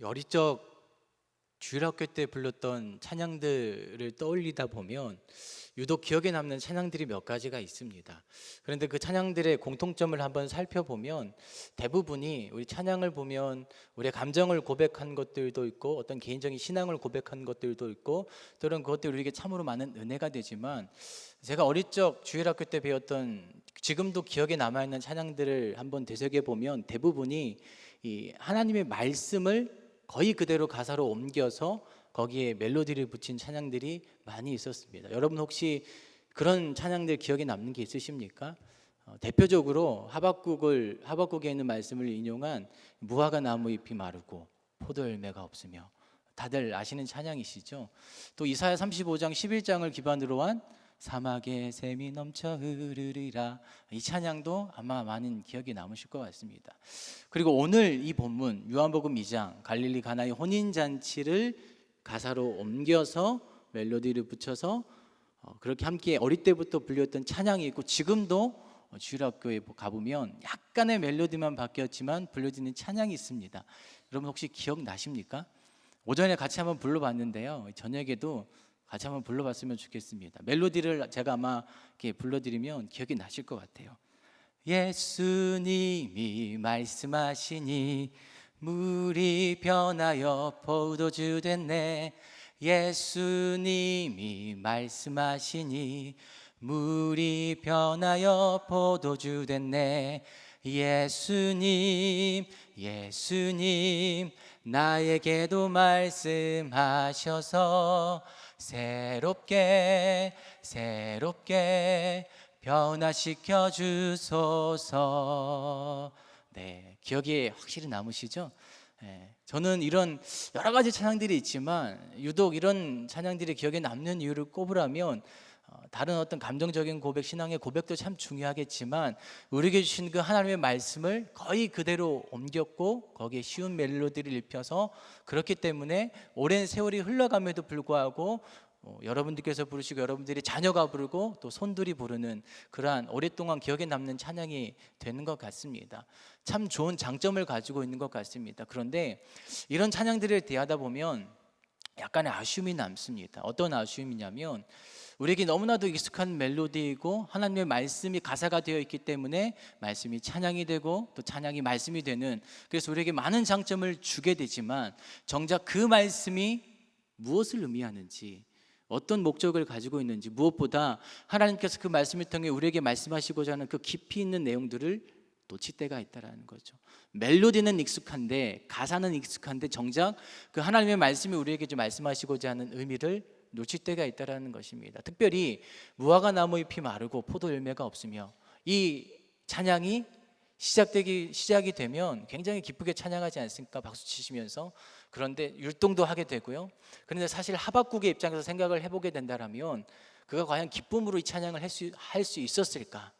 어릴 적 주일학교 때 불렀던 찬양들을 떠올리다 보면 유독 기억에 남는 찬양들이 몇 가지가 있습니다. 그런데 그 찬양들의 공통점을 한번 살펴보면 대부분이 우리 찬양을 보면 우리의 감정을 고백한 것들도 있고 어떤 개인적인 신앙을 고백한 것들도 있고 또는 그것들이 우리에게 참으로 많은 은혜가 되지만, 제가 어릴 적 주일학교 때 배웠던 지금도 기억에 남아있는 찬양들을 한번 되새겨 보면 대부분이 이 하나님의 말씀을 거의 그대로 가사로 옮겨서 거기에 멜로디를 붙인 찬양들이 많이 있었습니다. 여러분 혹시 그런 찬양들 기억에 남는 게 있으십니까? 대표적으로 하박국에 있는 말씀을 인용한 무화과 나무 잎이 마르고 포도 열매가 없으며, 다들 아시는 찬양이시죠? 또 이사야 35장 11장을 기반으로 한 사막에 샘이 넘쳐 흐르리라, 이 찬양도 아마 많은 기억이 남으실 것 같습니다. 그리고 오늘 이 본문 요한복음 2장 갈릴리 가나의 혼인잔치를 가사로 옮겨서 멜로디를 붙여서 그렇게 함께 어릴 때부터 불렸던 찬양이 있고, 지금도 주일학교에 가보면 약간의 멜로디만 바뀌었지만 불려지는 찬양이 있습니다. 여러분 혹시 기억나십니까? 오전에 같이 한번 불러봤는데요, 저녁에도 같이 한번 불러봤으면 좋겠습니다. 멜로디를 제가 아마 이렇게 불러드리면 기억이 나실 것 같아요. 예수님이 말씀하시니 물이 변하여 포도주 됐네. 예수님이 말씀하시니 물이 변하여 포도주 됐네. 예수님 나에게도 말씀하셔서 새롭게 변화시켜 주소서. 네, 기억이 확실히 남으시죠? 저는 이런 여러 가지 찬양들이 있지만 유독 이런 찬양들이 기억에 남는 이유를 꼽으라면 다른 어떤 감정적인 고백, 신앙의 고백도 참 중요하겠지만 우리에게 주신 그 하나님의 말씀을 거의 그대로 옮겼고 거기에 쉬운 멜로디를 입혀서, 그렇기 때문에 오랜 세월이 흘러감에도 불구하고 여러분들께서 부르시고 여러분들이 자녀가 부르고 또 손들이 부르는 그러한 오랫동안 기억에 남는 찬양이 되는 것 같습니다. 참 좋은 장점을 가지고 있는 것 같습니다. 그런데 이런 찬양들을 대하다 보면 약간의 아쉬움이 남습니다. 어떤 아쉬움이냐면 우리에게 너무나도 익숙한 멜로디이고 하나님의 말씀이 가사가 되어 있기 때문에 말씀이 찬양이 되고 또 찬양이 말씀이 되는, 그래서 우리에게 많은 장점을 주게 되지만 정작 그 말씀이 무엇을 의미하는지, 어떤 목적을 가지고 있는지, 무엇보다 하나님께서 그 말씀을 통해 우리에게 말씀하시고자 하는 그 깊이 있는 내용들을 놓칠 때가 있다라는 거죠. 멜로디는 익숙한데, 가사는 익숙한데 정작 그 하나님의 말씀이 우리에게 좀 말씀하시고자 하는 의미를 놓칠 때가 있다라는 것입니다. 특별히 무화과 나무 잎이 마르고 포도 열매가 없으며, 이 찬양이 시작이 되면 굉장히 기쁘게 찬양하지 않습니까? 박수 치시면서. 그런데 율동도 하게 되고요. 그런데 사실 하박국의 입장에서 생각을 해보게 된다면 그가 과연 기쁨으로 이 찬양을 할 수 있었을까?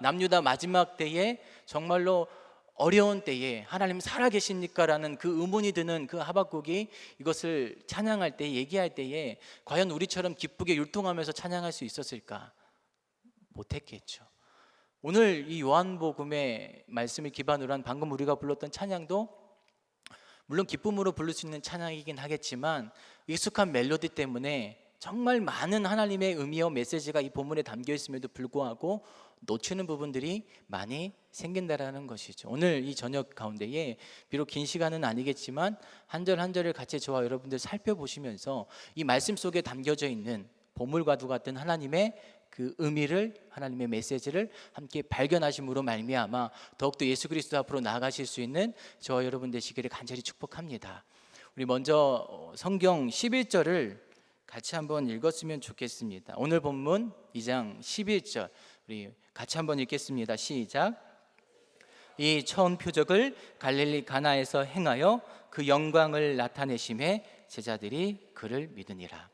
남유다 마지막 때에 정말로 어려운 때에 하나님 살아계십니까? 라는 그 의문이 드는 그 하박국이 이것을 찬양할 때, 얘기할 때에 과연 우리처럼 기쁘게 율동하면서 찬양할 수 있었을까? 못했겠죠. 오늘 이 요한복음의 말씀을 기반으로 한 방금 우리가 불렀던 찬양도 물론 기쁨으로 부를 수 있는 찬양이긴 하겠지만 익숙한 멜로디 때문에 정말 많은 하나님의 의미와 메시지가 이 본문에 담겨 있음에도 불구하고 놓치는 부분들이 많이 생긴다라는 것이죠. 오늘 이 저녁 가운데에 비록 긴 시간은 아니겠지만 한 절 한 절을 같이 저와 여러분들 살펴보시면서 이 말씀 속에 담겨져 있는 보물과도 같은 하나님의 그 의미를, 하나님의 메시지를 함께 발견하심으로 말미암아 더욱더 예수 그리스도 앞으로 나아가실 수 있는 저와 여러분 되시기를 간절히 축복합니다. 우리 먼저 성경 11절을 같이 한번 읽었으면 좋겠습니다. 오늘 본문 2장 11절 우리 같이 한번 읽겠습니다. 시작. 이 처음 표적을 갈릴리 가나에서 행하여 그 영광을 나타내심에 제자들이 그를 믿으니라.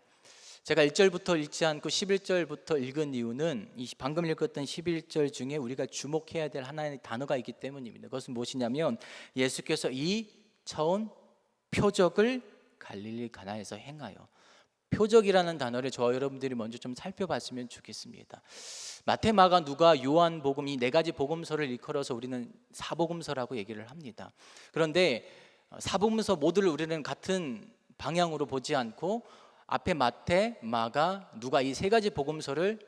제가 1절부터 읽지 않고 11절부터 읽은 이유는 이 방금 읽었던 11절 중에 우리가 주목해야 될 하나의 단어가 있기 때문입니다. 그것은 무엇이냐면 예수께서 이 처음 표적을 갈릴리 가나에서 행하여, 표적이라는 단어를 저와 여러분들이 먼저 좀 살펴봤으면 좋겠습니다. 마태, 마가, 누가, 요한복음 이 네 가지 복음서를 일컬어서 우리는 사복음서라고 얘기를 합니다. 그런데 사복음서 모두를 우리는 같은 방향으로 보지 않고 앞에 마태, 마가, 누가 이 세 가지 복음서를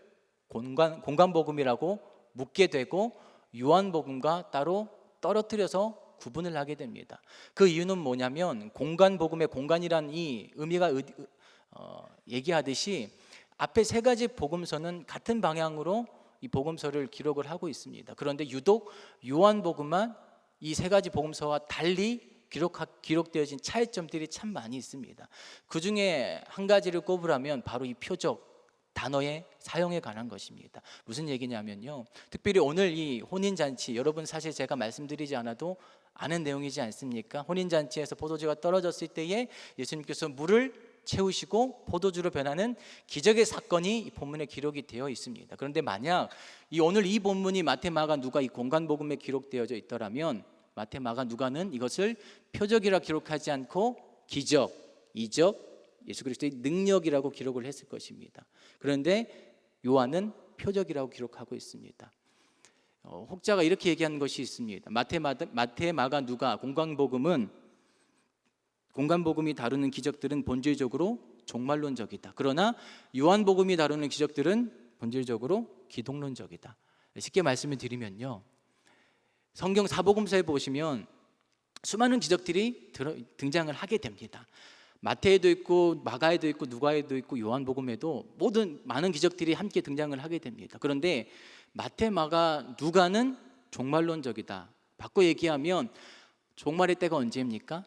공관복음이라고 묻게 되고 요한복음과 따로 떨어뜨려서 구분을 하게 됩니다. 그 이유는 뭐냐면 공관복음의 공간이란 이 의미가 얘기하듯이 앞에 세 가지 복음서는 같은 방향으로 이 복음서를 기록을 하고 있습니다. 그런데 유독 요한복음만 이 세 가지 복음서와 달리 기록되어진 차이점들이 참 많이 있습니다. 그 중에 한 가지를 꼽으라면 바로 이 표적 단어의 사용에 관한 것입니다. 무슨 얘기냐면요, 특별히 오늘 이 혼인잔치, 여러분 사실 제가 말씀드리지 않아도 아는 내용이지 않습니까? 혼인잔치에서 포도주가 떨어졌을 때에 예수님께서 물을 채우시고 포도주로 변하는 기적의 사건이 이 본문에 기록이 되어 있습니다. 그런데 만약 오늘 이 본문이 마태, 마가, 누가 이 공관복음에 기록되어져 있더라면 마태, 마가, 누가는 이것을 표적이라 기록하지 않고 기적, 이적, 예수 그리스도의 능력이라고 기록을 했을 것입니다. 그런데 요한은 표적이라고 기록하고 있습니다. 혹자가 이렇게 얘기하는 것이 있습니다. 마태, 마가, 누가 공관복음이 다루는 기적들은 본질적으로 종말론적이다. 그러나 요한복음이 다루는 기적들은 본질적으로 기독론적이다. 쉽게 말씀을 드리면요, 성경 사복음서에 보시면 수많은 기적들이 등장을 하게 됩니다. 마태에도 있고 마가에도 있고 누가에도 있고 요한복음에도 많은 기적들이 함께 등장을 하게 됩니다. 그런데 마태, 마가, 누가는 종말론적이다. 바꿔 얘기하면 종말의 때가 언제입니까?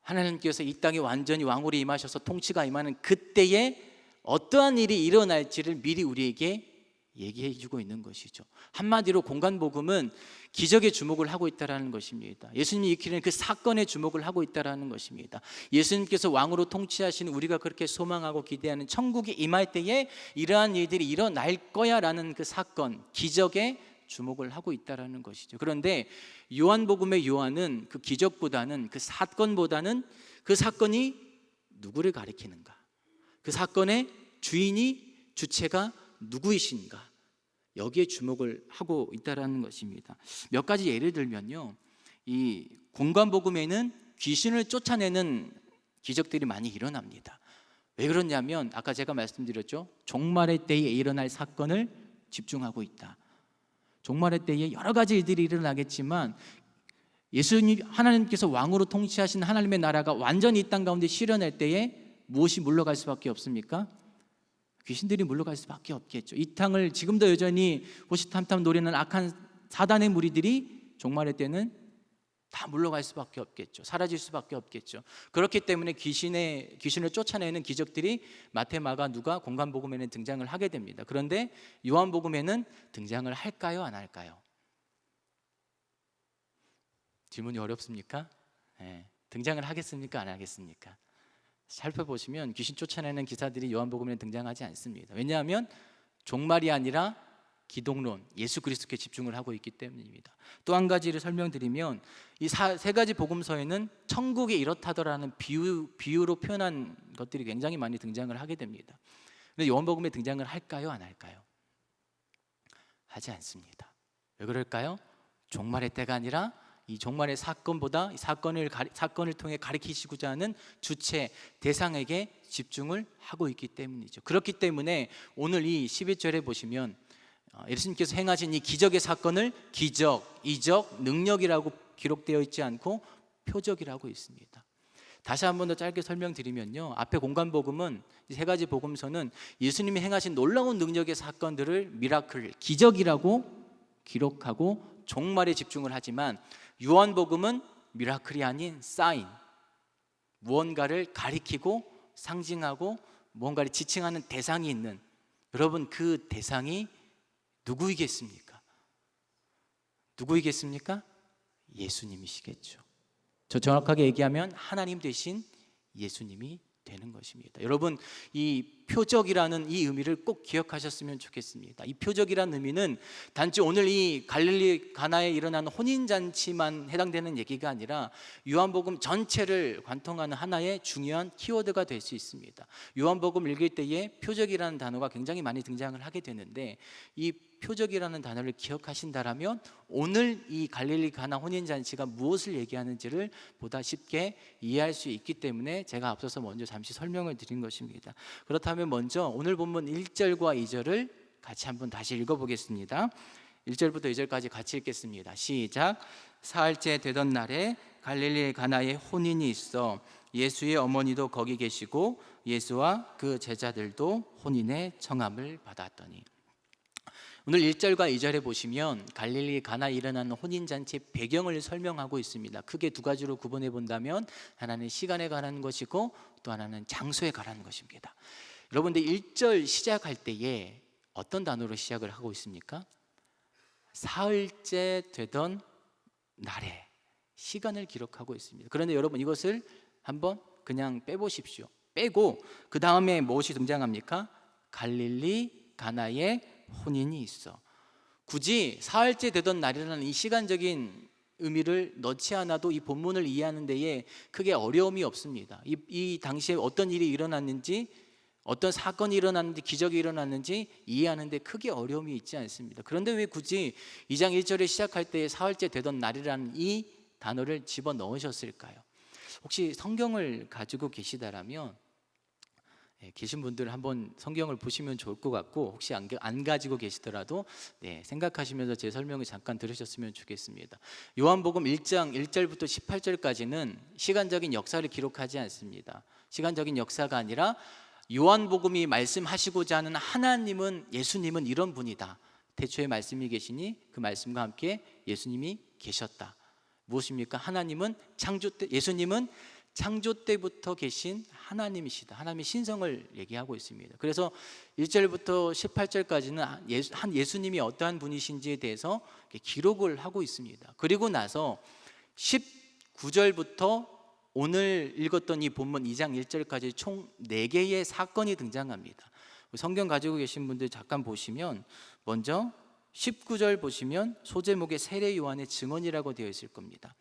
하나님께서 이 땅에 완전히 왕으로 임하셔서 통치가 임하는 그때에 어떠한 일이 일어날지를 미리 우리에게 얘기해 주고 있는 것이죠. 한마디로 공관복음은 기적에 주목을 하고 있다는 것입니다. 예수님이 일으키는 그 사건에 주목을 하고 있다는 것입니다. 예수님께서 왕으로 통치하시는 우리가 그렇게 소망하고 기대하는 천국이 임할 때에 이러한 일들이 일어날 거야 라는 그 사건, 기적에 주목을 하고 있다는 것이죠. 그런데 요한복음의 요한은 그 기적보다는 그 사건보다는 그 사건이 누구를 가리키는가, 그 사건의 주체가 누구이신가, 여기에 주목을 하고 있다는 것입니다. 몇 가지 예를 들면요, 이 공관복음에는 귀신을 쫓아내는 기적들이 많이 일어납니다. 왜 그러냐면 아까 제가 말씀드렸죠, 종말의 때에 일어날 사건을 집중하고 있다. 종말의 때에 여러 가지 일들이 일어나겠지만 하나님께서 왕으로 통치하신 하나님의 나라가 완전히 이 땅 가운데 실현할 때에 무엇이 물러갈 수밖에 없습니까? 귀신들이 물러갈 수밖에 없겠죠. 이 땅을 지금도 여전히 호시탐탐 노리는 악한 사단의 무리들이 종말의 때는 다 물러갈 수밖에 없겠죠. 사라질 수밖에 없겠죠. 그렇기 때문에 귀신을 쫓아내는 기적들이 마태, 마가, 누가 공관복음에는 등장을 하게 됩니다. 그런데 요한복음에는 등장을 할까요, 안 할까요? 질문이 어렵습니까? 네. 등장을 하겠습니까, 안 하겠습니까? 살펴보시면 귀신 쫓아내는 기사들이 요한복음에 등장하지 않습니다. 왜냐하면 종말이 아니라 기독론, 예수 그리스도께 집중을 하고 있기 때문입니다. 또 한 가지를 설명드리면 이 세 가지 복음서에는 천국이 이렇다더라는 비유로 표현한 것들이 굉장히 많이 등장을 하게 됩니다. 그런데 요한복음에 등장을 할까요, 안 할까요? 하지 않습니다. 왜 그럴까요? 종말의 때가 아니라 이 종말의 사건보다 이 사건을 통해 가리키시고자 하는 주체, 대상에게 집중을 하고 있기 때문이죠. 그렇기 때문에 오늘 이 11절에 보시면 예수님께서 행하신 이 기적의 사건을 기적, 이적, 능력이라고 기록되어 있지 않고 표적이라고 있습니다. 다시 한 번 더 짧게 설명드리면요, 앞에 공관복음은 이 세 가지 복음서는 예수님이 행하신 놀라운 능력의 사건들을 미라클, 기적이라고 기록하고 종말에 집중을 하지만 요한복음은 미라클이 아닌 사인, 무언가를 가리키고 상징하고 무언가를 지칭하는 대상이 있는, 여러분 그 대상이 누구이겠습니까? 예수님이시겠죠. 저 정확하게 얘기하면 하나님 되신 예수님이 되는 것입니다. 여러분, 이 표적이라는 이 의미를 꼭 기억하셨으면 좋겠습니다. 이 표적이라는 의미는 단지 오늘 이 갈릴리 가나에 일어난 혼인잔치만 해당되는 얘기가 아니라 요한복음 전체를 관통하는 하나의 중요한 키워드가 될 수 있습니다. 요한복음 읽을 때에 표적이라는 단어가 굉장히 많이 등장을 하게 되는데, 이 표적이라는 단어를 기억하신다라면 오늘 이 갈릴리 가나 혼인잔치가 무엇을 얘기하는지를 보다 쉽게 이해할 수 있기 때문에 제가 앞서서 먼저 잠시 설명을 드린 것입니다. 그렇다면 먼저 오늘 본문 1절과 2절을 같이 한번 다시 읽어보겠습니다. 1절부터 2절까지 같이 읽겠습니다. 시작. 사흘째 되던 날에 갈릴리 가나에 혼인이 있어 예수의 어머니도 거기 계시고 예수와 그 제자들도 혼인의 청함을 받았더니. 오늘 1절과 2절에 보시면 갈릴리 가나에 일어나는 혼인잔치의 배경을 설명하고 있습니다. 크게 두 가지로 구분해 본다면 하나는 시간에 관한 것이고 또 하나는 장소에 관한 것입니다. 여러분들 1절 시작할 때에 어떤 단어로 시작을 하고 있습니까? 사흘째 되던 날에 시간을 기록하고 있습니다. 그런데 여러분, 이것을 한번 그냥 빼보십시오. 빼고 그 다음에 무엇이 등장합니까? 갈릴리 가나에 혼인이 있어. 굳이 사흘째 되던 날이라는 이 시간적인 의미를 넣지 않아도 이 본문을 이해하는 데에 크게 어려움이 없습니다. 이 당시에 어떤 일이 일어났는지, 어떤 사건이 일어났는지, 기적이 일어났는지 이해하는 데 크게 어려움이 있지 않습니다. 그런데 왜 굳이 2장 1절에 시작할 때 사흘째 되던 날이라는 이 단어를 집어넣으셨을까요? 혹시 성경을 가지고 계시다라면 계신 분들 한번 성경을 보시면 좋을 것 같고, 혹시 안 가지고 계시더라도 생각하시면서 제 설명을 잠깐 들으셨으면 좋겠습니다. 요한복음 1장 1절부터 18절까지는 시간적인 역사를 기록하지 않습니다. 시간적인 역사가 아니라 요한복음이 말씀하시고자 하는 하나님은, 예수님은 이런 분이다. 태초에 말씀이 계시니 그 말씀과 함께 예수님이 계셨다. 무엇입니까? 하나님은 창조 때, 예수님은 창조 때부터 계신 하나님이시다. 하나님의 신성을 얘기하고 있습니다. 그래서 1절부터 18절까지는 예수님이 어떠한 분이신지에 대해서 기록을 하고 있습니다. 그리고 나서 19절부터 오늘 읽었던 이 본문 2장 1절까지 총 4개의 사건이 등장합니다. 성경 가지고 계신 분들 잠깐 보시면, 먼저 19절 보시면 소제목에 세례 요한의 증언이라고 되어 있을 겁니다.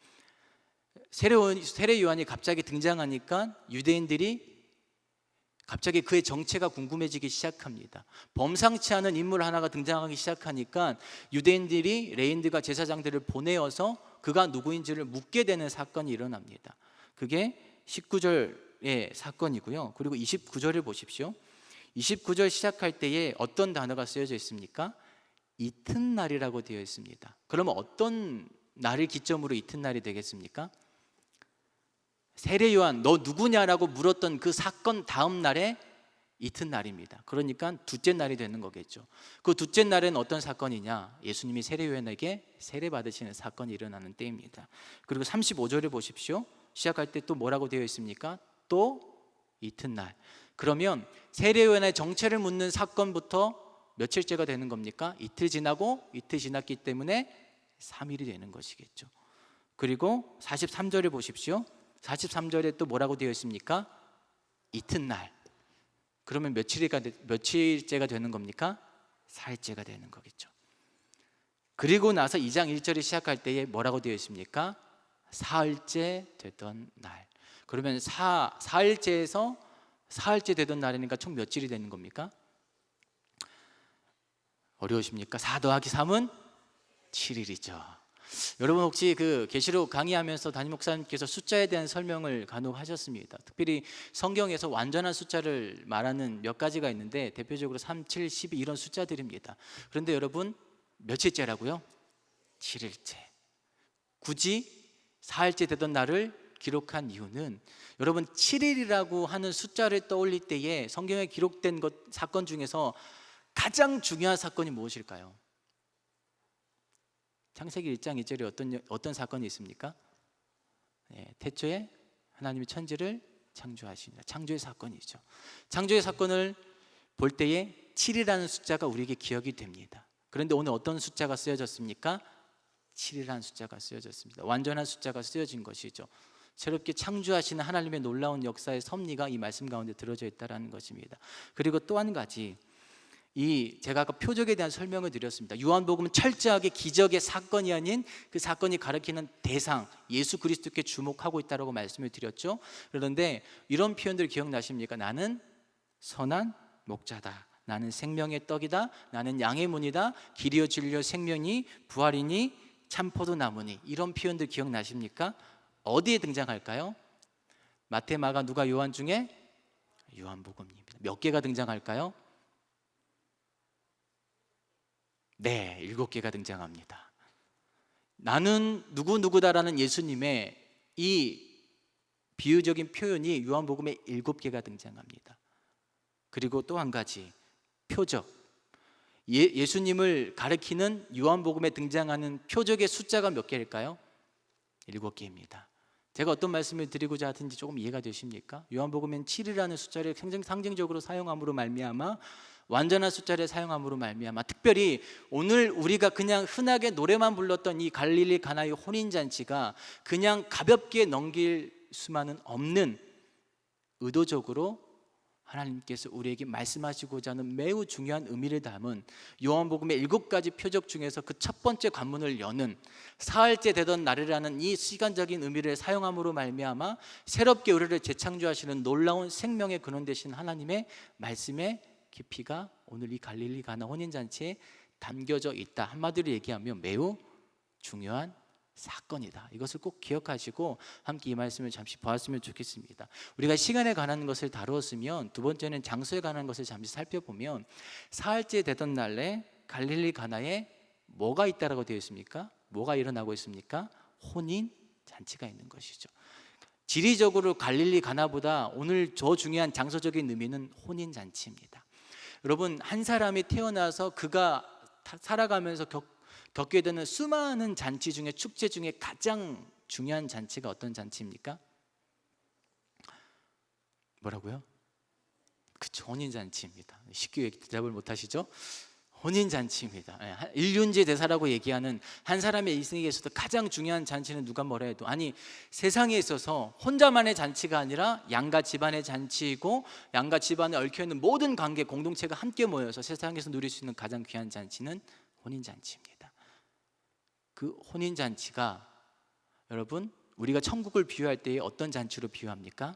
세례 요한이 갑자기 등장하니까 유대인들이 갑자기 그의 정체가 궁금해지기 시작합니다. 범상치 않은 인물 하나가 등장하기 시작하니까 유대인들이 레인들과 제사장들을 보내어서 그가 누구인지를 묻게 되는 사건이 일어납니다. 그게 19절의 사건이고요. 그리고 29절을 보십시오. 29절 시작할 때에 어떤 단어가 쓰여져 있습니까? 이튿날이라고 되어 있습니다. 그러면 어떤 날을 기점으로 이튿날이 되겠습니까? 세례 요한, 너 누구냐라고 물었던 그 사건 다음 날에 이튿날입니다. 그러니까 둘째 날이 되는 거겠죠. 그 둘째 날은 어떤 사건이냐? 예수님이 세례 요한에게 세례 받으시는 사건이 일어나는 때입니다. 그리고 35절을 보십시오. 시작할 때 또 뭐라고 되어 있습니까? 또 이튿날. 그러면 세례 요한의 정체를 묻는 사건부터 며칠째가 되는 겁니까? 이틀 지나고 이틀 지났기 때문에 3일이 되는 것이겠죠. 그리고 43절을 보십시오. 43절에 또 뭐라고 되어 있습니까? 이튿날. 그러면 며칠째가 되는 겁니까? 사흘째가 되는 거겠죠. 그리고 나서 2장 1절이 시작할 때에 뭐라고 되어 있습니까? 사흘째 되던 날. 그러면 사흘째에서 사흘째 되던 날이니까 총 며칠이 되는 겁니까? 어려우십니까? 4 더하기 3은 7일이죠. 여러분, 혹시 그 계시록 강의하면서 담임 목사님께서 숫자에 대한 설명을 간혹 하셨습니다. 특별히 성경에서 완전한 숫자를 말하는 몇 가지가 있는데 대표적으로 3, 7, 12 이런 숫자들입니다. 그런데 여러분, 며칠째라고요? 7일째. 굳이 사흘째 되던 날을 기록한 이유는, 여러분 7일이라고 하는 숫자를 떠올릴 때에 성경에 기록된 사건 중에서 가장 중요한 사건이 무엇일까요? 창세기 1장 2절에 어떤 사건이 있습니까? 태초에 하나님이 천지를 창조하십니다. 창조의 사건이죠. 창조의 사건을 볼 때에 7이라는 숫자가 우리에게 기억이 됩니다. 그런데 오늘 어떤 숫자가 쓰여졌습니까? 7이라는 숫자가 쓰여졌습니다. 완전한 숫자가 쓰여진 것이죠. 새롭게 창조하시는 하나님의 놀라운 역사의 섭리가 이 말씀 가운데 들어져 있다는 것입니다. 그리고 또 한 가지, 제가 아까 표적에 대한 설명을 드렸습니다. 요한복음은 철저하게 기적의 사건이 아닌 그 사건이 가리키는 대상, 예수 그리스도께 주목하고 있다고 말씀을 드렸죠. 그런데 이런 표현들 기억나십니까? 나는 선한 목자다, 나는 생명의 떡이다, 나는 양의 문이다, 길이요 진리요 생명이 부활이니 참포도나무니, 이런 표현들 기억나십니까? 어디에 등장할까요? 마태, 마가, 누가, 요한 중에 요한복음입니다. 몇 개가 등장할까요? 네, 7개가 등장합니다. 나는 누구누구다라는 예수님의 이 비유적인 표현이 요한복음에 7개가 등장합니다. 그리고 또 한 가지, 표적. 예수님을 가리키는 요한복음에 등장하는 표적의 숫자가 몇 개일까요? 7개입니다. 제가 어떤 말씀을 드리고자 하든지 조금 이해가 되십니까? 요한복음엔 7이라는 숫자를 상징적으로 사용함으로 말미암아 완전한 숫자를 사용함으로 말미암아 특별히 오늘 우리가 그냥 흔하게 노래만 불렀던 이 갈릴리 가나의 혼인잔치가 그냥 가볍게 넘길 수만은 없는, 의도적으로 하나님께서 우리에게 말씀하시고자 하는 매우 중요한 의미를 담은 요한복음의 7가지 표적 중에서 그 첫 번째 관문을 여는 사흘째 되던 날이라는 이 시간적인 의미를 사용함으로 말미암아 새롭게 우리를 재창조하시는 놀라운 생명의 근원 되신 하나님의 말씀의 깊이가 오늘 이 갈릴리 가나 혼인잔치에 담겨져 있다. 한마디로 얘기하면 매우 중요한 사건이다. 이것을 꼭 기억하시고 함께 이 말씀을 잠시 보았으면 좋겠습니다. 우리가 시간에 관한 것을 다루었으면 두 번째는 장소에 관한 것을 잠시 살펴보면 사흘째 되던 날에 갈릴리 가나에 뭐가 있다라고 되어 있습니까? 뭐가 일어나고 있습니까? 혼인 잔치가 있는 것이죠. 지리적으로 갈릴리 가나보다 오늘 더 중요한 장소적인 의미는 혼인 잔치입니다. 여러분, 한 사람이 태어나서 그가 살아가면서 겪게 되는 수많은 잔치 중에, 축제 중에 가장 중요한 잔치가 어떤 잔치입니까? 뭐라고요? 그쵸, 혼인잔치입니다. 쉽게 대답을 못하시죠? 혼인잔치입니다. 일륜제 대사라고 얘기하는 한 사람의 인생에 있어서 가장 중요한 잔치는 누가 뭐라 해도, 아니 세상에 있어서 혼자만의 잔치가 아니라 양가 집안의 잔치이고 양가 집안에 얽혀있는 모든 관계 공동체가 함께 모여서 세상에서 누릴 수 있는 가장 귀한 잔치는 혼인잔치입니다. 그 혼인잔치가 여러분, 우리가 천국을 비유할 때에 어떤 잔치로 비유합니까?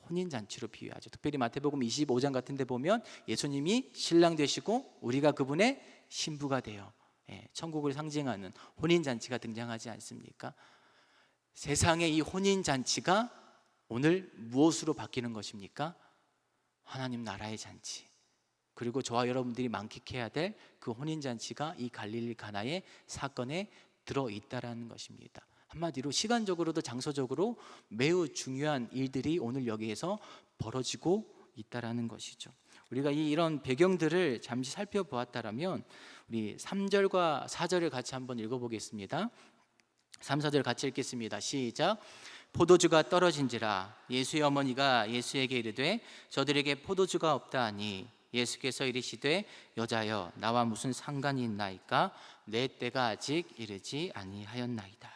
혼인잔치로 비유하죠. 특별히 마태복음 25장 같은 데 보면 예수님이 신랑 되시고 우리가 그분의 신부가 되어 천국을 상징하는 혼인잔치가 등장하지 않습니까? 세상의 이 혼인잔치가 오늘 무엇으로 바뀌는 것입니까? 하나님 나라의 잔치, 그리고 저와 여러분들이 만끽해야 될 그 혼인잔치가 이 갈릴리 가나의 사건에 들어있다라는 것입니다. 한마디로 시간적으로도 장소적으로 매우 중요한 일들이 오늘 여기에서 벌어지고 있다라는 것이죠. 우리가 이런 배경들을 잠시 살펴보았다라면 우리 3절과 4절을 같이 한번 읽어보겠습니다. 3, 4절 같이 읽겠습니다. 시작. 포도주가 떨어진지라 예수의 어머니가 예수에게 이르되 저들에게 포도주가 없다 하니 예수께서 이르시되 여자여 나와 무슨 상관이 있나이까 내 때가 아직 이르지 아니하였나이다.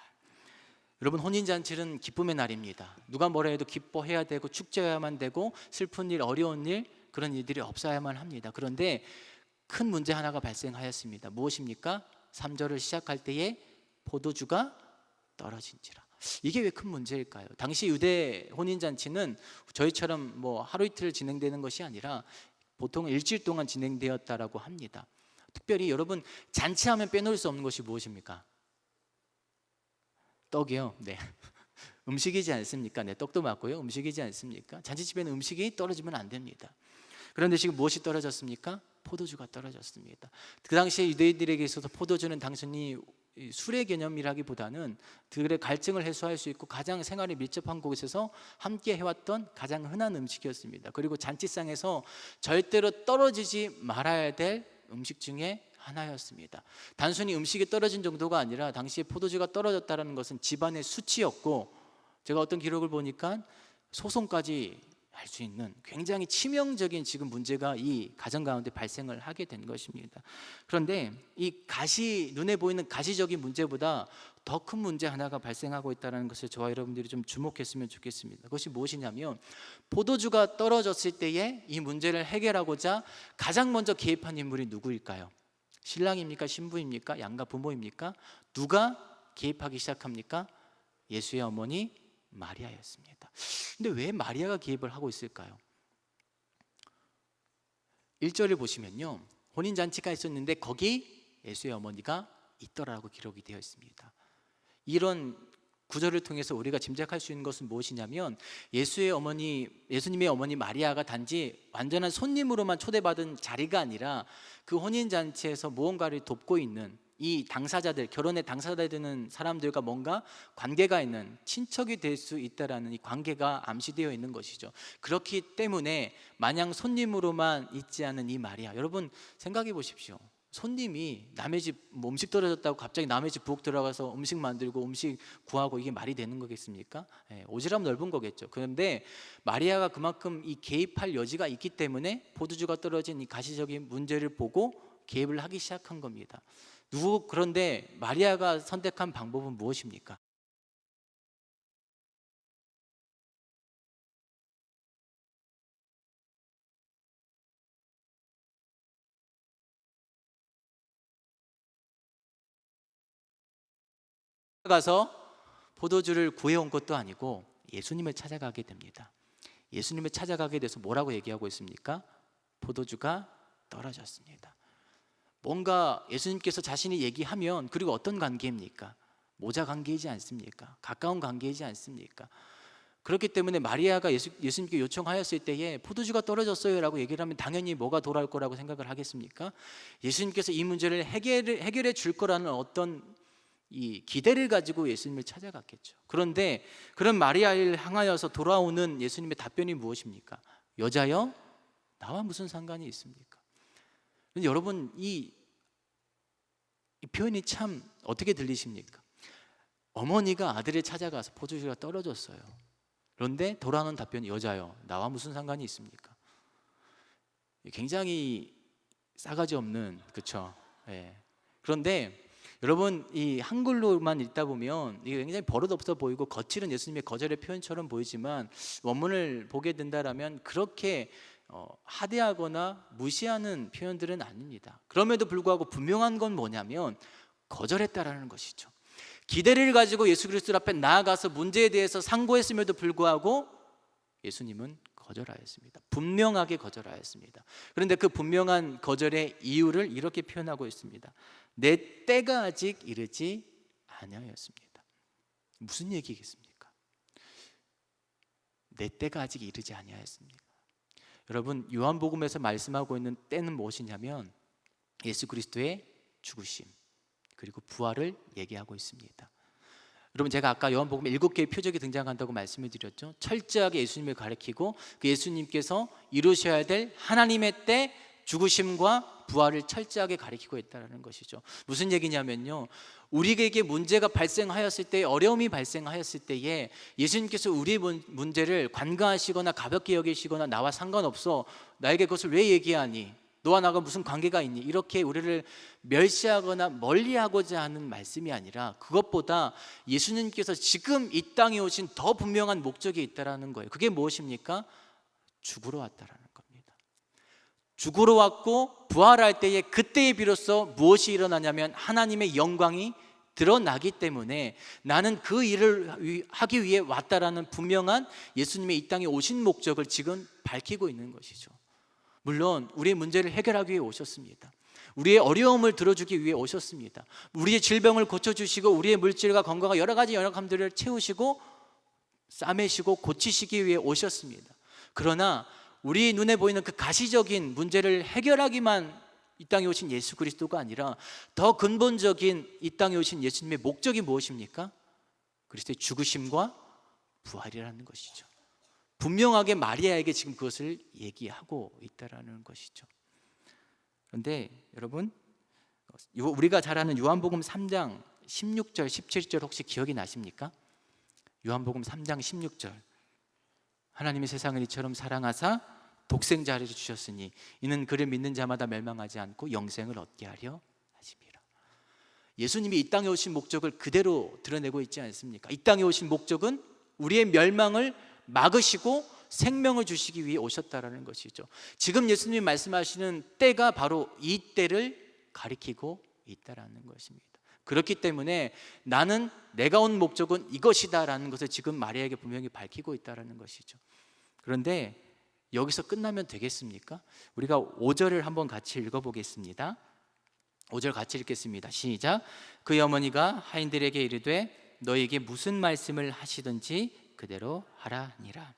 여러분, 혼인잔치는 기쁨의 날입니다. 누가 뭐라 해도 기뻐해야 되고 축제해야만 되고 슬픈 일, 어려운 일, 그런 일들이 없어야만 합니다. 그런데 큰 문제 하나가 발생하였습니다. 무엇입니까? 3절을 시작할 때에 포도주가 떨어진지라. 이게 왜 큰 문제일까요? 당시 유대 혼인잔치는 저희처럼 뭐 하루 이틀 진행되는 것이 아니라 보통 일주일 동안 진행되었다라고 합니다. 특별히 여러분, 잔치하면 빼놓을 수 없는 것이 무엇입니까? 떡이요. 네. 음식이지 않습니까? 네, 떡도 맞고요. 음식이지 않습니까? 잔치집에는 음식이 떨어지면 안 됩니다. 그런데 지금 무엇이 떨어졌습니까? 포도주가 떨어졌습니다. 그 당시에 유대인들에게 있어서 포도주는 단순히 술의 개념이라기보다는 그들의 갈증을 해소할 수 있고 가장 생활에 밀접한 곳에서 함께 해왔던 가장 흔한 음식이었습니다. 그리고 잔치상에서 절대로 떨어지지 말아야 될 음식 중에 하나였습니다. 단순히 음식이 떨어진 정도가 아니라 당시에 포도주가 떨어졌다는 것은 집안의 수치였고, 제가 어떤 기록을 보니까 소송까지 할 수 있는 굉장히 치명적인 지금 문제가 이 가정 가운데 발생을 하게 된 것입니다. 그런데 이 눈에 보이는 가시적인 문제보다 더 큰 문제 하나가 발생하고 있다는 것을 저와 여러분들이 좀 주목했으면 좋겠습니다. 그것이 무엇이냐면 포도주가 떨어졌을 때에 이 문제를 해결하고자 가장 먼저 개입한 인물이 누구일까요? 신랑입니까? 신부입니까? 양가 부모입니까? 누가 개입하기 시작합니까? 예수의 어머니 마리아였습니다. 근데 왜 마리아가 개입을 하고 있을까요? 1절을 보시면요, 혼인잔치가 있었는데 거기 예수의 어머니가 있더라고 기록이 되어 있습니다. 이런 구절을 통해서 우리가 짐작할 수 있는 것은 무엇이냐면 예수님의 어머니 마리아가 단지 완전한 손님으로만 초대받은 자리가 아니라 그 혼인잔치에서 무언가를 돕고 있는 이 당사자들, 결혼의 당사자가 되는 사람들과 뭔가 관계가 있는 친척이 될 수 있다라는 이 관계가 암시되어 있는 것이죠. 그렇기 때문에 마냥 손님으로만 있지 않은 이 마리아, 여러분 생각해 보십시오. 손님이 남의 집 음식 떨어졌다고 갑자기 남의 집 부엌 들어가서 음식 만들고 음식 구하고 이게 말이 되는 거겠습니까? 오지랖 넓은 거겠죠. 그런데 마리아가 그만큼 이 개입할 여지가 있기 때문에 포도주가 떨어진 이 가시적인 문제를 보고 개입을 하기 시작한 겁니다. 그런데 마리아가 선택한 방법은 무엇입니까? 가서 포도주를 구해온 것도 아니고 예수님을 찾아가게 됩니다. 예수님을 찾아가게 돼서 뭐라고 얘기하고 있습니까? 포도주가 떨어졌습니다. 뭔가 예수님께서 자신이 얘기하면, 그리고 어떤 관계입니까? 모자 관계이지 않습니까? 가까운 관계이지 않습니까? 그렇기 때문에 마리아가 예수님께 요청하였을 때에 포도주가 떨어졌어요 라고 얘기를 하면 당연히 뭐가 돌아올 거라고 생각을 하겠습니까? 예수님께서 이 문제를 해결해 줄 거라는 어떤 이 기대를 가지고 예수님을 찾아갔겠죠. 그런데 그런 마리아를 향하여서 돌아오는 예수님의 답변이 무엇입니까? 여자여, 나와 무슨 상관이 있습니까? 여러분, 이 표현이 참 어떻게 들리십니까? 어머니가 아들을 찾아가서 포도주가 떨어졌어요. 그런데 돌아오는 답변이 여자여, 나와 무슨 상관이 있습니까? 굉장히 싸가지 없는, 그렇죠? 그런데 여러분, 이 한글로만 읽다 보면 이게 굉장히 버릇없어 보이고 거칠은 예수님의 거절의 표현처럼 보이지만 원문을 보게 된다라면 그렇게 하대하거나 무시하는 표현들은 아닙니다. 그럼에도 불구하고 분명한 건 뭐냐면 거절했다라는 것이죠. 기대를 가지고 예수 그리스도 앞에 나아가서 문제에 대해서 상고했음에도 불구하고 예수님은 거절하였습니다. 분명하게 거절하였습니다. 그런데 그 분명한 거절의 이유를 이렇게 표현하고 있습니다. 내 때가 아직 이르지 아니하였습니다. 무슨 얘기겠습니까? 내 때가 아직 이르지 아니하였습니다. 여러분, 요한복음에서 말씀하고 있는 때는 무엇이냐면 예수 그리스도의 죽으심 그리고 부활을 얘기하고 있습니다. 여러분, 제가 아까 요한복음에 7개의 표적이 등장한다고 말씀을 드렸죠. 철저하게 예수님을 가리키고 그 예수님께서 이루셔야 될 하나님의 때 죽으심과 부활을 철저하게 가리키고 있다는 것이죠. 무슨 얘기냐면요, 우리에게 문제가 발생하였을 때, 어려움이 발생하였을 때에 예수님께서 우리의 문제를 관가하시거나 가볍게 여기시거나 나와 상관없어, 나에게 그것을 왜 얘기하니, 너와 나가 무슨 관계가 있니, 이렇게 우리를 멸시하거나 멀리하고자 하는 말씀이 아니라 그것보다 예수님께서 지금 이 땅에 오신 더 분명한 목적이 있다는 거예요. 그게 무엇입니까? 죽으러 왔다라는 겁니다. 죽으러 왔고 부활할 때에, 그때에 비로소 무엇이 일어나냐면 하나님의 영광이 드러나기 때문에 나는 그 일을 하기 위해 왔다라는 분명한 예수님의 이 땅에 오신 목적을 지금 밝히고 있는 것이죠. 물론 우리의 문제를 해결하기 위해 오셨습니다. 우리의 어려움을 들어주기 위해 오셨습니다. 우리의 질병을 고쳐주시고 우리의 물질과 건강과 여러 가지 연약함들을 채우시고 싸매시고 고치시기 위해 오셨습니다. 그러나 우리 눈에 보이는 그 가시적인 문제를 해결하기만 이 땅에 오신 예수 그리스도가 아니라 더 근본적인 이 땅에 오신 예수님의 목적이 무엇입니까? 그리스도의 죽으심과 부활이라는 것이죠. 분명하게 마리아에게 지금 그것을 얘기하고 있다라는 것이죠. 그런데 여러분, 우리가 잘 아는 요한복음 3장 16절 17절 혹시 기억이 나십니까? 요한복음 3장 16절, 하나님이 세상을 이처럼 사랑하사 독생자를 주셨으니 이는 그를 믿는 자마다 멸망하지 않고 영생을 얻게 하려 하심이라. 예수님이 이 땅에 오신 목적을 그대로 드러내고 있지 않습니까? 이 땅에 오신 목적은 우리의 멸망을 막으시고 생명을 주시기 위해 오셨다라는 것이죠. 지금 예수님이 말씀하시는 때가 바로 이 때를 가리키고 있다라는 것입니다. 그렇기 때문에 나는 내가 온 목적은 이것이다라는 것을 지금 마리아에게 분명히 밝히고 있다라는 것이죠. 그런데 여기서 끝나면 되겠습니까? 우리가 5절을 한번 같이 읽어보겠습니다. 5절 같이 읽겠습니다. 시작. 그의 어머니가 하인들에게 이르되 너에게 무슨 말씀을 하시든지 그대로 하라니라.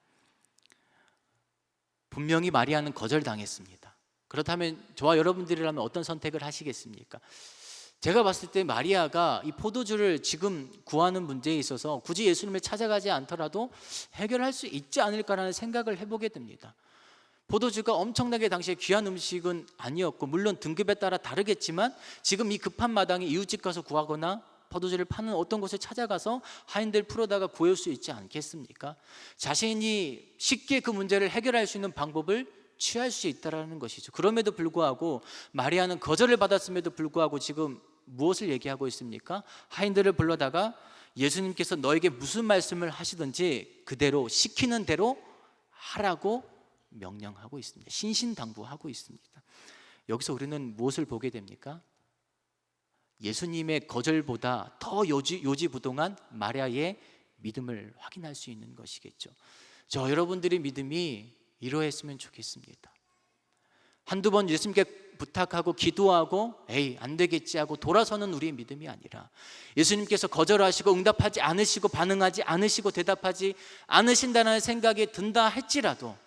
분명히 마리아는 거절당했습니다. 그렇다면 저와 여러분들이라면 어떤 선택을 하시겠습니까? 제가 봤을 때 마리아가 이 포도주를 지금 구하는 문제에 있어서 굳이 예수님을 찾아가지 않더라도 해결할 수 있지 않을까라는 생각을 해보게 됩니다. 포도주가 엄청나게 당시에 귀한 음식은 아니었고, 물론 등급에 따라 다르겠지만 지금 이 급한 마당에 이웃집 가서 구하거나 포도주를 파는 어떤 곳에 찾아가서 하인들 풀어다가 구할 수 있지 않겠습니까? 자신이 쉽게 그 문제를 해결할 수 있는 방법을 취할 수 있다는 것이죠. 그럼에도 불구하고 마리아는 거절을 받았음에도 불구하고 지금 무엇을 얘기하고 있습니까? 하인들을 불러다가 예수님께서 너에게 무슨 말씀을 하시든지 그대로 시키는 대로 하라고 명령하고 있습니다. 신신당부하고 있습니다. 여기서 우리는 무엇을 보게 됩니까? 예수님의 거절보다 더 요지부동한 마리아의 믿음을 확인할 수 있는 것이겠죠. 저 여러분들의 믿음이 이러했으면 좋겠습니다. 한두 번 예수님께 부탁하고 기도하고 에이 안 되겠지 하고 돌아서는 우리의 믿음이 아니라, 예수님께서 거절하시고 응답하지 않으시고 반응하지 않으시고 대답하지 않으신다는 생각이 든다 할지라도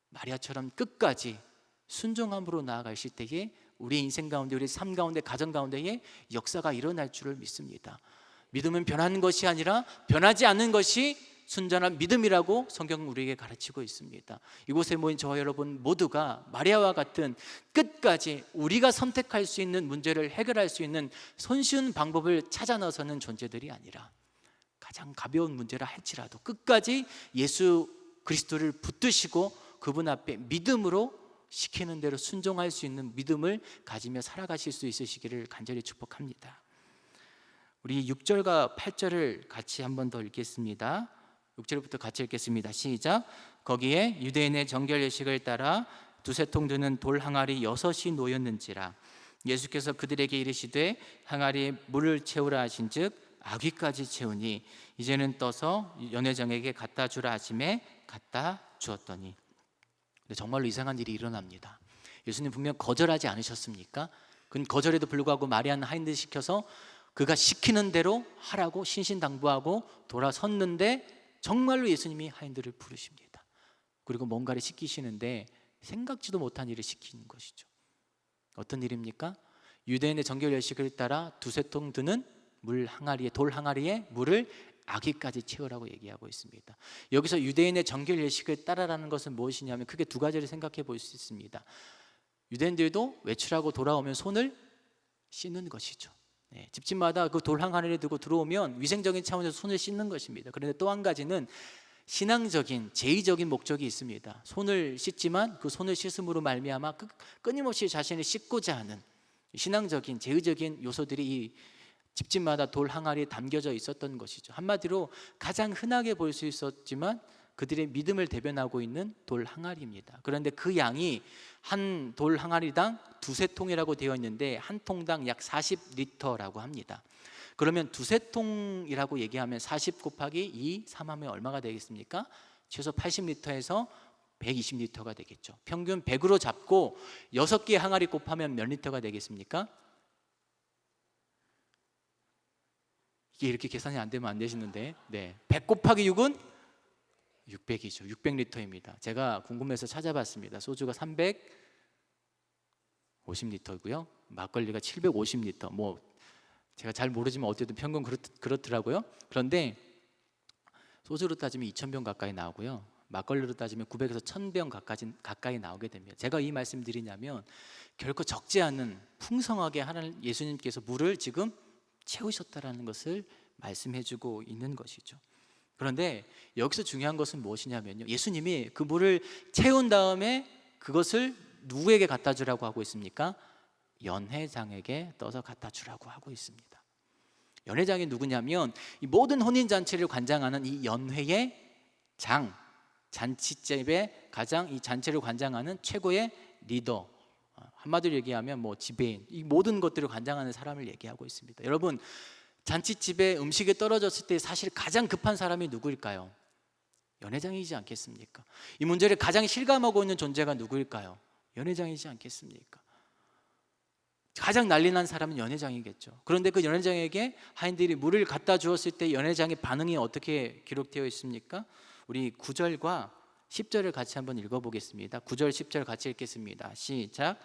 마리아처럼 끝까지 순종함으로 나아가실 때에 우리 인생 가운데, 우리 삶 가운데, 가정 가운데에 역사가 일어날 줄을 믿습니다. 믿음은 변하는 것이 아니라 변하지 않는 것이 순전한 믿음이라고 성경은 우리에게 가르치고 있습니다. 이곳에 모인 저와 여러분 모두가 마리아와 같은 끝까지 우리가 선택할 수 있는 문제를 해결할 수 있는 손쉬운 방법을 찾아 나서는 존재들이 아니라, 가장 가벼운 문제라 할지라도 끝까지 예수 그리스도를 붙드시고 그분 앞에 믿음으로 시키는 대로 순종할 수 있는 믿음을 가지며 살아가실 수 있으시기를 간절히 축복합니다. 우리 6절과 8절을 같이 한 번 더 읽겠습니다. 6절부터 같이 읽겠습니다. 시작. 거기에 유대인의 정결 예식을 따라 두세 통 드는 돌 항아리 6이 놓였는지라. 예수께서 그들에게 이르시되 항아리에 물을 채우라 하신즉 아귀까지 채우니 이제는 떠서 연회장에게 갖다 주라 하심에 갖다 주었더니. 정말로 이상한 일이 일어납니다. 예수님 분명 거절하지 않으셨습니까? 그건 거절에도 불구하고 마리아는 하인들 시켜서 그가 시키는 대로 하라고 신신당부하고 돌아섰는데 정말로 예수님이 하인들을 부르십니다. 그리고 뭔가를 시키시는데 생각지도 못한 일을 시키는 것이죠. 어떤 일입니까? 유대인의 정결 예식을 따라 두세 통 드는 물 항아리에, 돌 항아리에 물을 아기까지 채우라고 얘기하고 있습니다. 여기서 유대인의 정결 예식을 따라라는 것은 무엇이냐면 크게 두 가지를 생각해 볼 수 있습니다. 유대인들도 외출하고 돌아오면 손을 씻는 것이죠. 집집마다 그 돌 항아리를 들고 들어오면 위생적인 차원에서 손을 씻는 것입니다. 그런데 또 한 가지는 신앙적인 제의적인 목적이 있습니다. 손을 씻지만 그 손을 씻음으로 말미암아 끊임없이 자신을 씻고자 하는 신앙적인 제의적인 요소들이 이 집집마다 돌 항아리에 담겨져 있었던 것이죠. 한마디로 가장 흔하게 볼 수 있었지만 그들의 믿음을 대변하고 있는 돌 항아리입니다. 그런데 그 양이 한 돌 항아리당 두세 통이라고 되어 있는데 한 통당 약 40리터라고 합니다. 그러면 두세 통이라고 얘기하면 40 곱하기 2, 3하면 얼마가 되겠습니까? 최소 80리터에서 120리터가 되겠죠. 평균 100으로 잡고 6개의 항아리 곱하면 몇 리터가 되겠습니까? 이게 이렇게 계산이 안 되면 안 되시는데, 100 곱하기 6은 600이죠. 600리터입니다. 제가 궁금해서 찾아봤습니다. 소주가 350리터고요. 막걸리가 750리터. 뭐 제가 잘 모르지만 어쨌든 평균 그렇더라고요. 그런데 소주로 따지면 2,000병 가까이 나오고요. 막걸리로 따지면 900에서 1,000병 가까이 나오게 됩니다. 제가 이 말씀 드리냐면 결코 적지 않은 풍성하게 하나님 예수님께서 물을 지금 채우셨다라는 것을 말씀해주고 있는 것이죠. 그런데 여기서 중요한 것은 무엇이냐면요, 예수님이 그 물을 채운 다음에 그것을 누구에게 갖다 주라고 하고 있습니까? 연회장에게 떠서 갖다 주라고 하고 있습니다. 연회장이 누구냐면 이 모든 혼인잔치를 관장하는 이 연회의 장, 잔치집의 가장 이 잔치를 관장하는 최고의 리더, 한마디로 얘기하면 뭐 지배인, 이 모든 것들을 관장하는 사람을 얘기하고 있습니다. 여러분, 잔치집에 음식이 떨어졌을 때 사실 가장 급한 사람이 누구일까요? 연회장이지 않겠습니까? 이 문제를 가장 실감하고 있는 존재가 누구일까요? 연회장이지 않겠습니까? 가장 난리난 사람은 연회장이겠죠. 그런데 그 연회장에게 하인들이 물을 갖다 주었을 때 연회장의 반응이 어떻게 기록되어 있습니까? 우리 9절과 10절을 같이 한번 읽어보겠습니다. 9절 10절 같이 읽겠습니다. 시작.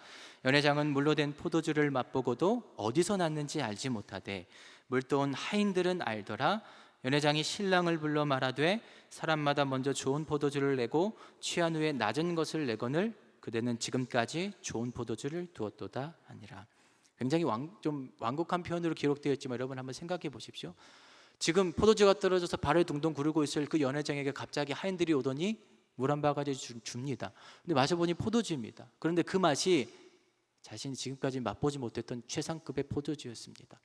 연회장은 물로 된 포도주를 맛보고도 어디서 났는지 알지 못하되 물도온 하인들은 알더라. 연회장이 신랑을 불러 말하되 사람마다 먼저 좋은 포도주를 내고 취한 후에 낮은 것을 내거늘 그대는 지금까지 좋은 포도주를 두었도다 하니라. 굉장히 좀 완곡한 표현으로 기록되어 있지만 여러분 한번 생각해 보십시오. 지금 포도주가 떨어져서 발을 둥둥 구르고 있을 그 연회장에게 갑자기 하인들이 오더니 물 한 바가지 줍니다. 근데 마셔보니 포도주입니다. 그런데 그 맛이 자신이 지금까지 맛보지 못했던 최상급의 포도주였습니다.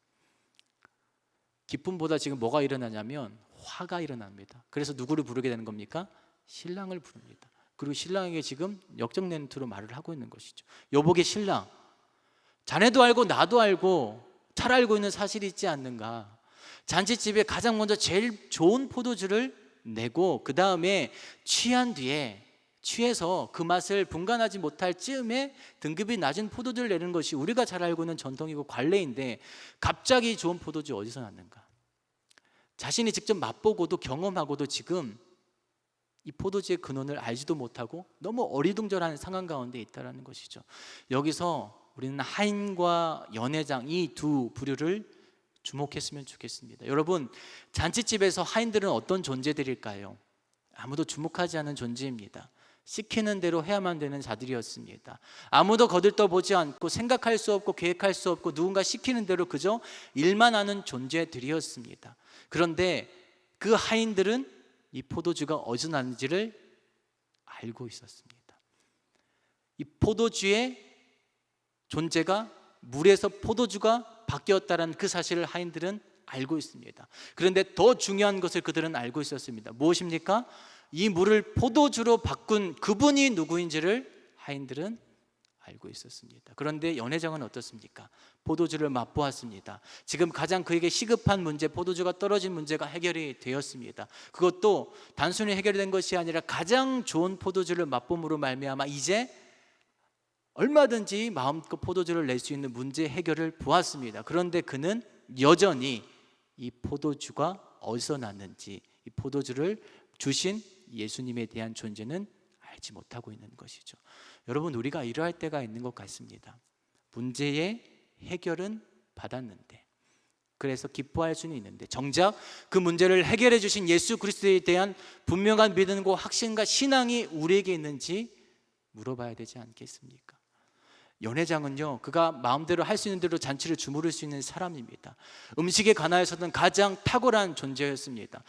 기쁨보다 지금 뭐가 일어나냐면 화가 일어납니다. 그래서 누구를 부르게 되는 겁니까? 신랑을 부릅니다. 그리고 신랑에게 지금 역정멘트로 말을 하고 있는 것이죠. 여보게 신랑, 자네도 알고 나도 알고 잘 알고 있는 사실이 있지 않는가? 잔치집에 가장 먼저 제일 좋은 포도주를 내고 그 다음에 취한 뒤에 취해서 그 맛을 분간하지 못할 즈음에 등급이 낮은 포도주를 내는 것이 우리가 잘 알고 있는 전통이고 관례인데 갑자기 좋은 포도주 어디서 났는가? 자신이 직접 맛보고도 경험하고도 지금 이 포도주의 근원을 알지도 못하고 너무 어리둥절한 상황 가운데 있다는 것이죠. 여기서 우리는 하인과 연회장 이 두 부류를 주목했으면 좋겠습니다. 여러분, 잔치집에서 하인들은 어떤 존재들일까요? 아무도 주목하지 않은 존재입니다. 시키는 대로 해야만 되는 자들이었습니다. 아무도 거들떠보지 않고 생각할 수 없고 계획할 수 없고 누군가 시키는 대로 그저 일만 하는 존재들이었습니다. 그런데 그 하인들은 이 포도주가 어디서 났는지를 알고 있었습니다. 이 포도주의 존재가 물에서 포도주가 바뀌었다는 그 사실을 하인들은 알고 있습니다. 그런데 더 중요한 것을 그들은 알고 있었습니다. 무엇입니까? 이 물을 포도주로 바꾼 그분이 누구인지를 하인들은 알고 있었습니다. 그런데 연회장은 어떻습니까? 포도주를 맛보았습니다. 지금 가장 그에게 시급한 문제, 포도주가 떨어진 문제가 해결이 되었습니다. 그것도 단순히 해결된 것이 아니라 가장 좋은 포도주를 맛봄으로 말미암아 이제 얼마든지 마음껏 포도주를 낼 수 있는 문제 해결을 보았습니다. 그런데 그는 여전히 이 포도주가 어디서 났는지, 이 포도주를 주신 예수님에 대한 존재는 알지 못하고 있는 것이죠. 여러분, 우리가 이러할 때가 있는 것 같습니다. 문제의 해결은 받았는데, 그래서 기뻐할 수는 있는데 정작 그 문제를 해결해 주신 예수 그리스도에 대한 분명한 믿음과 확신과 신앙이 우리에게 있는지 물어봐야 되지 않겠습니까? 연회장은요, 그가 마음대로 할 수 있는 대로 잔치를 주무를 수 있는 사람입니다. 음식에 관하여서는 가장 탁월한 존재였습니다.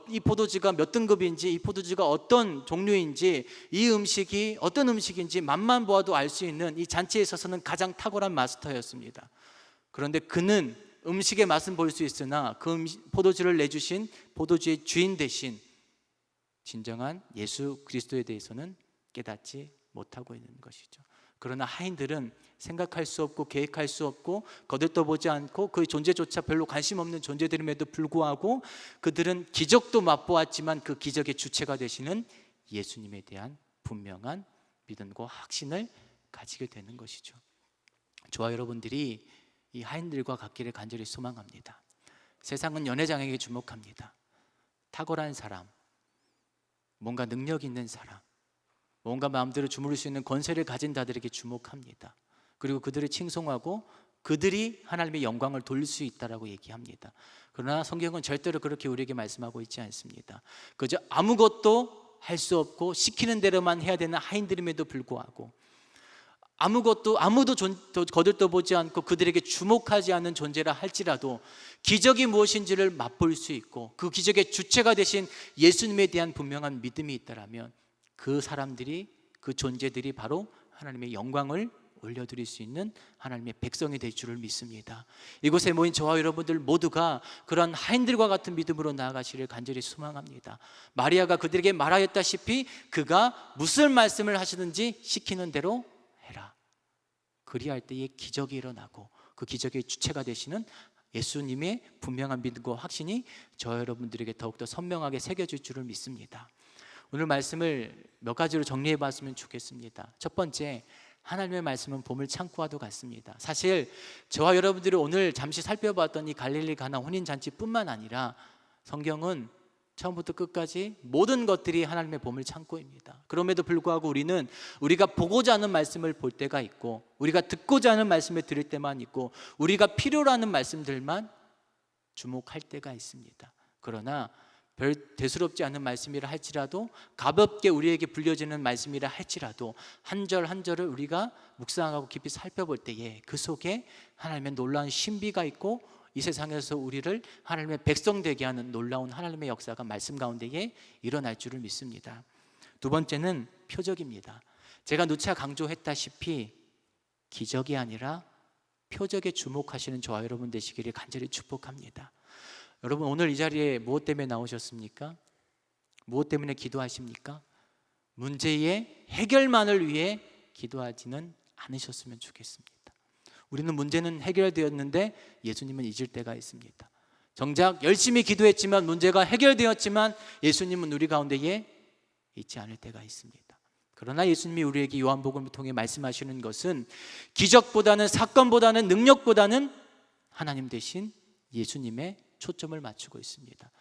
이 포도주가 몇 등급인지, 이 포도주가 어떤 종류인지, 이 음식이 어떤 음식인지 맛만 보아도 알 수 있는 이 잔치에 있어서는 가장 탁월한 마스터였습니다. 그런데 그는 음식의 맛은 볼 수 있으나 그 포도주를 내주신 포도주의 주인 대신 진정한 예수 그리스도에 대해서는 깨닫지 못하고 있는 것이죠. 그러나 하인들은 생각할 수 없고 계획할 수 없고 거들떠보지 않고 그 존재조차 별로 관심 없는 존재들임에도 불구하고 그들은 기적도 맛보았지만 그 기적의 주체가 되시는 예수님에 대한 분명한 믿음과 확신을 가지게 되는 것이죠. 저와 여러분들이 이 하인들과 같기를 간절히 소망합니다. 세상은 연회장에게 주목합니다. 탁월한 사람, 뭔가 능력 있는 사람, 뭔가 마음대로 주무를 수 있는 권세를 가진 자들에게 주목합니다. 그리고 그들을 칭송하고 그들이 하나님의 영광을 돌릴 수 있다라고 얘기합니다. 그러나 성경은 절대로 그렇게 우리에게 말씀하고 있지 않습니다. 그저 아무것도 할 수 없고 시키는 대로만 해야 되는 하인들임에도 불구하고 아무도 거들떠보지 않고 그들에게 주목하지 않는 존재라 할지라도 기적이 무엇인지를 맛볼 수 있고 그 기적의 주체가 되신 예수님에 대한 분명한 믿음이 있다라면 그 사람들이, 그 존재들이 바로 하나님의 영광을 올려드릴 수 있는 하나님의 백성이 될 줄을 믿습니다. 이곳에 모인 저와 여러분들 모두가 그런 하인들과 같은 믿음으로 나아가시를 간절히 소망합니다. 마리아가 그들에게 말하였다시피 그가 무슨 말씀을 하시든지 시키는 대로 해라. 그리할 때에 기적이 일어나고 그 기적의 주체가 되시는 예수님의 분명한 믿음과 확신이 저와 여러분들에게 더욱더 선명하게 새겨질 줄을 믿습니다. 오늘 말씀을 몇 가지로 정리해 봤으면 좋겠습니다. 첫 번째, 하나님의 말씀은 보물 창고와도 같습니다. 사실 저와 여러분들이 오늘 잠시 살펴봤던 이 갈릴리 가나 혼인잔치뿐만 아니라 성경은 처음부터 끝까지 모든 것들이 하나님의 보물 창고입니다. 그럼에도 불구하고 우리는 우리가 보고자 하는 말씀을 볼 때가 있고, 우리가 듣고자 하는 말씀을 들을 때만 있고, 우리가 필요로 하는 말씀들만 주목할 때가 있습니다. 그러나 별 대수롭지 않은 말씀이라 할지라도, 가볍게 우리에게 불려지는 말씀이라 할지라도 한 절 한 절을 우리가 묵상하고 깊이 살펴볼 때에 그 속에 하나님의 놀라운 신비가 있고, 이 세상에서 우리를 하나님의 백성 되게 하는 놀라운 하나님의 역사가 말씀 가운데에 일어날 줄을 믿습니다. 두 번째는 표적입니다. 제가 누차 강조했다시피 기적이 아니라 표적에 주목하시는 저와 여러분 되시기를 간절히 축복합니다. 여러분, 오늘 이 자리에 무엇 때문에 나오셨습니까? 무엇 때문에 기도하십니까? 문제의 해결만을 위해 기도하지는 않으셨으면 좋겠습니다. 우리는 문제는 해결되었는데 예수님은 잊을 때가 있습니다. 정작 열심히 기도했지만 문제가 해결되었지만 예수님은 우리 가운데에 있지 않을 때가 있습니다. 그러나 예수님이 우리에게 요한복음을 통해 말씀하시는 것은 기적보다는, 사건보다는, 능력보다는 하나님 대신 예수님의 초점을 맞추고 있습니다.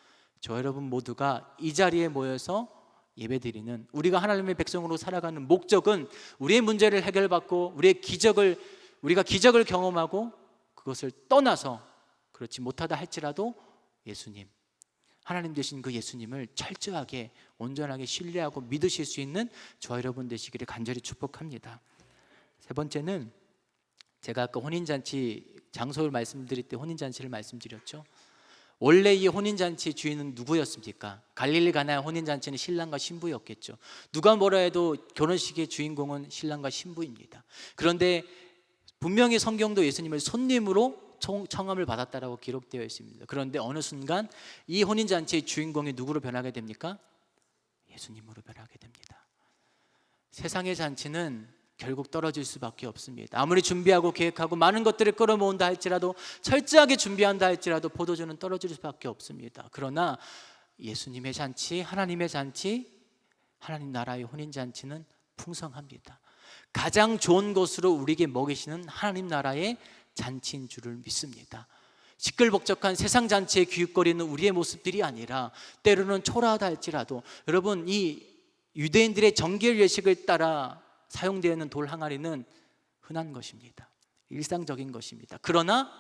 저 여러분 모두가 이 자리에 모여서 예배드리는, 우리가 하나님의 백성으로 살아가는 목적은 우리의 문제를 해결받고 우리가 기적을 경험하고 그것을 떠나서, 그렇지 못하다 할지라도 예수님, 하나님 되신 그 예수님을 철저하게 온전하게 신뢰하고 믿으실 수 있는 저와 여러분 되시기를 간절히 축복합니다. 세 번째는, 제가 아까 혼인잔치 장소를 말씀드릴 때 혼인잔치를 말씀드렸죠. 원래 이 혼인잔치 주인은 누구였습니까? 갈릴리 가나의 혼인잔치는 신랑과 신부였겠죠. 누가 뭐라 해도 결혼식의 주인공은 신랑과 신부입니다. 그런데 분명히 성경도 예수님을 손님으로 청함을 받았다라고 기록되어 있습니다. 그런데 어느 순간 이 혼인잔치의 주인공이 누구로 변하게 됩니까? 예수님으로 변하게 됩니다. 세상의 잔치는 결국 떨어질 수밖에 없습니다. 아무리 준비하고 계획하고 많은 것들을 끌어모은다 할지라도, 철저하게 준비한다 할지라도 포도주는 떨어질 수밖에 없습니다. 그러나 예수님의 잔치, 하나님의 잔치, 하나님 나라의 혼인잔치는 풍성합니다. 가장 좋은 것으로 우리에게 먹이시는 하나님 나라의 잔치인 줄을 믿습니다. 시끌벅적한 세상 잔치에 기웃거리는 우리의 모습들이 아니라, 때로는 초라하다 할지라도, 여러분, 이 유대인들의 정결 예식을 따라 사용되는 돌 항아리는 흔한 것입니다. 일상적인 것입니다. 그러나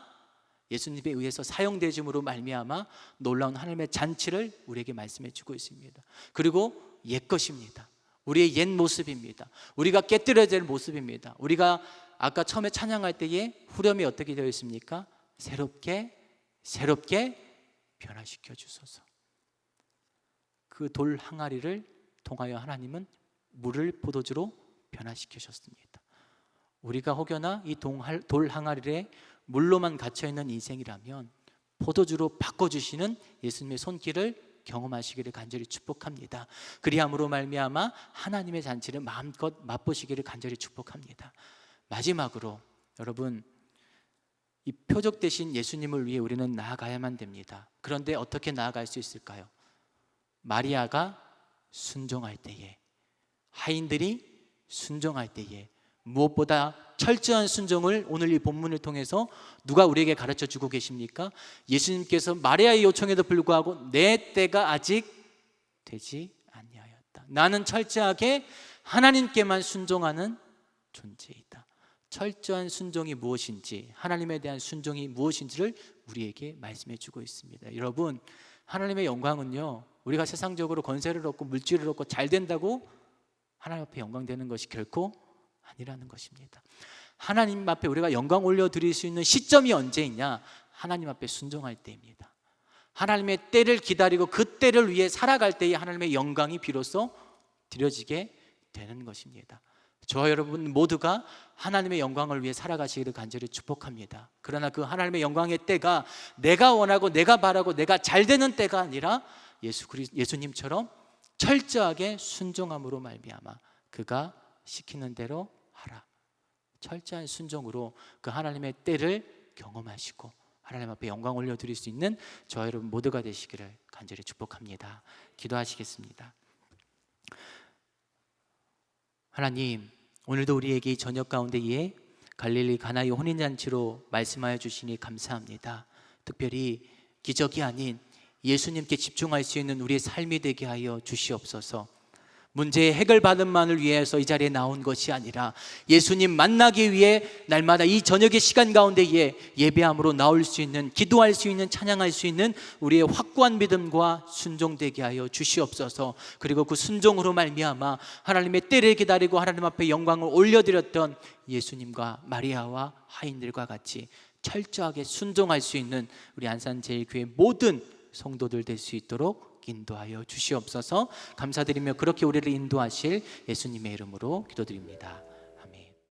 예수님에 의해서 사용되심으로 말미암아 놀라운 하나님의 잔치를 우리에게 말씀해 주고 있습니다. 그리고 옛 것입니다. 우리의 옛 모습입니다. 우리가 깨뜨려야 될 모습입니다. 우리가 아까 처음에 찬양할 때에 후렴이 어떻게 되어 있습니까? 새롭게 변화시켜 주소서. 그 돌 항아리를 통하여 하나님은 물을 포도주로 변화시키셨습니다. 우리가 혹여나 이 돌 항아리에 물로만 갇혀있는 인생이라면 포도주로 바꿔주시는 예수님의 손길을 경험하시기를 간절히 축복합니다. 그리함으로 말미암아 하나님의 잔치를 마음껏 맛보시기를 간절히 축복합니다. 마지막으로 여러분, 이 표적 되신 예수님을 위해 우리는 나아가야만 됩니다. 그런데 어떻게 나아갈 수 있을까요? 마리아가 순종할 때에, 하인들이 순종할 때에, 무엇보다 철저한 순종을 오늘 이 본문을 통해서 누가 우리에게 가르쳐 주고 계십니까? 예수님께서 마리아의 요청에도 불구하고 내 때가 아직 되지 아니하였다. 나는 철저하게 하나님께만 순종하는 존재이다. 철저한 순종이 무엇인지, 하나님에 대한 순종이 무엇인지를 우리에게 말씀해 주고 있습니다. 여러분, 하나님의 영광은요, 우리가 세상적으로 권세를 얻고 물질을 얻고 잘 된다고 하나님 앞에 영광되는 것이 결코 아니라는 것입니다. 하나님 앞에 우리가 영광 올려드릴 수 있는 시점이 언제이냐? 하나님 앞에 순종할 때입니다. 하나님의 때를 기다리고 그 때를 위해 살아갈 때에 하나님의 영광이 비로소 드려지게 되는 것입니다. 저와 여러분 모두가 하나님의 영광을 위해 살아가시기를 간절히 축복합니다. 그러나 그 하나님의 영광의 때가 내가 원하고 내가 바라고 내가 잘 되는 때가 아니라 예수님처럼 철저하게 순종함으로 말미암아 그가 시키는 대로 하라. 철저한 순종으로 그 하나님의 때를 경험하시고 하나님 앞에 영광 올려드릴 수 있는 저와 여러분 모두가 되시기를 간절히 축복합니다. 기도하시겠습니다. 하나님, 오늘도 우리에게 이 저녁 가운데에 갈릴리 가나의 혼인잔치로 말씀하여 주시니 감사합니다. 특별히 기적이 아닌 예수님께 집중할 수 있는 우리의 삶이 되게 하여 주시옵소서. 문제의 해결받음만을 위해서 이 자리에 나온 것이 아니라 예수님 만나기 위해 날마다 이 저녁의 시간 가운데에 예배함으로 나올 수 있는, 기도할 수 있는, 찬양할 수 있는 우리의 확고한 믿음과 순종되게 하여 주시옵소서. 그리고 그 순종으로 말미암아 하나님의 때를 기다리고 하나님 앞에 영광을 올려드렸던 예수님과 마리아와 하인들과 같이 철저하게 순종할 수 있는 우리 안산제일교회 모든 성도들 될 수 있도록 인도하여 주시옵소서. 감사드리며 그렇게 우리를 인도하실 예수님의 이름으로 기도드립니다.